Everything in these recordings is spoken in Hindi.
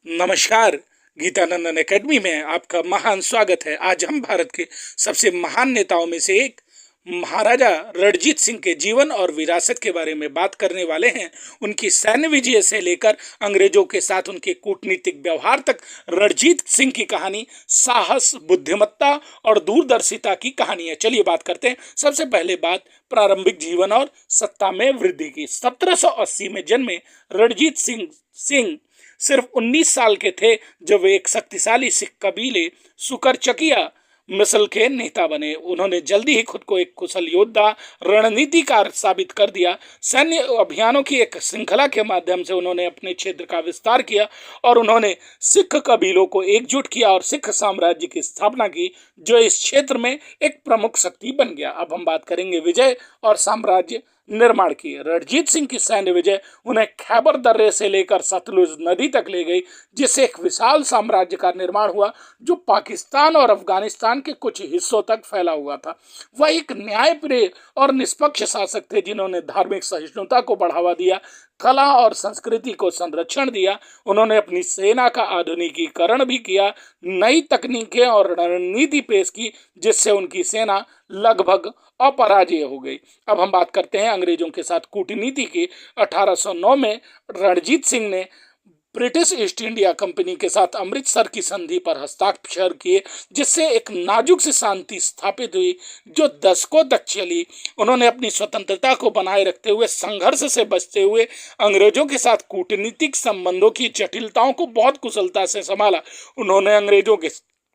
नमस्कार। गीतानंदन एकेडमी में आपका महान स्वागत है। आज हम भारत के सबसे महान नेताओं में से एक महाराजा रणजीत सिंह के जीवन और विरासत के बारे में बात करने वाले हैं। उनकी सैन्य विजय से लेकर अंग्रेजों के साथ उनके कूटनीतिक व्यवहार तक रणजीत सिंह की कहानी साहस, बुद्धिमत्ता और दूरदर्शिता की कहानी है। चलिए बात करते हैं। सबसे पहले बात प्रारंभिक जीवन और सत्ता में वृद्धि की। 1780 में जन्मे रणजीत सिंह सिर्फ 19 साल के थे जब वे एक शक्तिशाली सिख कबीले सुकरचकिया मिसल के नेता बने। उन्होंने जल्दी ही खुद को एक कुशल योद्धा, रणनीतिकार साबित कर दिया। सैन्य अभियानों की एक श्रृंखला के माध्यम से उन्होंने अपने क्षेत्र का विस्तार किया और उन्होंने सिख कबीलों को एकजुट किया और सिख साम्राज्य की स्थापना की, जो इस क्षेत्र में एक प्रमुख शक्ति बन गया। अब हम बात करेंगे विजय और साम्राज्य निर्माण की। रणजीत सिंह की सैन्य विजय उन्हें खैबर दर्रे से लेकर सतलुज नदी तक ले गई, जिससे एक विशाल साम्राज्य का निर्माण हुआ जो पाकिस्तान और अफगानिस्तान के कुछ हिस्सों तक फैला हुआ था। वह एक न्यायप्रिय और निष्पक्ष शासक थे जिन्होंने धार्मिक सहिष्णुता को बढ़ावा दिया, कला और संस्कृति को संरक्षण दिया। उन्होंने अपनी सेना का आधुनिकीकरण भी किया, नई तकनीकें और रणनीति पेश की, जिससे उनकी सेना लगभग अपराजेय हो गई। अब हम बात करते हैं अंग्रेजों के साथ कूटनीति की। 1809 में रणजीत सिंह ने ब्रिटिश ईस्ट इंडिया कंपनी के साथ अमृतसर की संधि पर हस्ताक्षर किए, जिससे एक नाजुक सी शांति स्थापित हुई जो दशकों तक चली। उन्होंने अपनी स्वतंत्रता को बनाए रखते हुए, संघर्ष से बचते हुए अंग्रेजों के साथ कूटनीतिक संबंधों की जटिलताओं को बहुत कुशलता से संभाला। उन्होंने अंग्रेजों के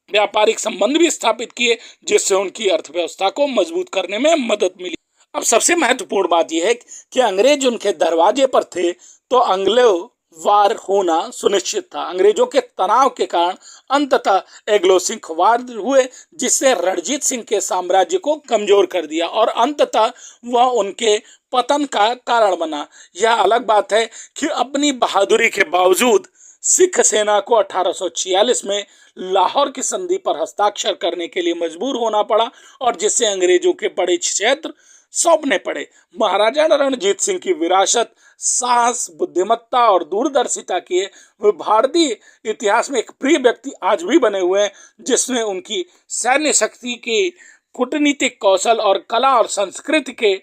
व्यापारिक संबंध भी स्थापित किए, जिससे उनकी अर्थव्यवस्था को मजबूत करने में मदद मिली। अब सबसे महत्वपूर्ण बात यह है कि अंग्रेज उनके दरवाजे पर थे तो आंग्लो वार होना सुनिश्चित था। अंग्रेजों के तनाव के कारण अंततः एंग्लो सिख वार हुए, जिससे रणजीत सिंह के साम्राज्य को कमजोर कर दिया और अंततः वह उनके पतन का कारण बना। यह अलग बात है कि अपनी बहादुरी के बावजूद सिख सेना को 1846 में लाहौर की संधि पर हस्ताक्षर करने के लिए मजबूर होना पड़ा और जिससे अंग्रेजों के बड़े क्षेत्र सौंपने पड़े। महाराजा रणजीत सिंह की विरासत साहस, बुद्धिमत्ता और दूरदर्शिता की वे भारतीय इतिहास में एक प्रिय व्यक्ति आज भी बने हुए हैं, जिसने उनकी सैन्य शक्ति की कूटनीतिक कौशल और कला और संस्कृति के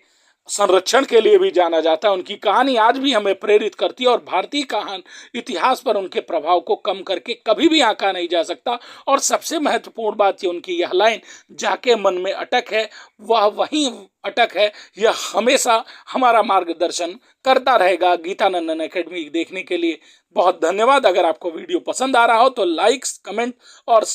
संरक्षण के लिए भी जाना जाता है। उनकी कहानी आज भी हमें प्रेरित करती है और भारतीय कहानी इतिहास पर उनके प्रभाव को कम करके कभी भी आंका नहीं जा सकता। और सबसे महत्वपूर्ण बात ये उनकी यह लाइन, जाके मन में अटक है वह वहीं अटक है, यह हमेशा हमारा मार्गदर्शन करता रहेगा। गीतानंदन एकेडमी देखने के लिए बहुत धन्यवाद। अगर आपको वीडियो पसंद आ रहा हो तो लाइक्स, कमेंट और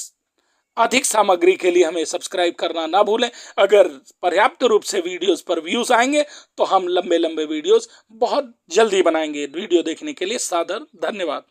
अधिक सामग्री के लिए हमें सब्सक्राइब करना ना भूलें। अगर पर्याप्त रूप से वीडियोस पर व्यूज आएंगे तो हम लंबे लंबे वीडियोस बहुत जल्दी बनाएंगे। वीडियो देखने के लिए सादर धन्यवाद।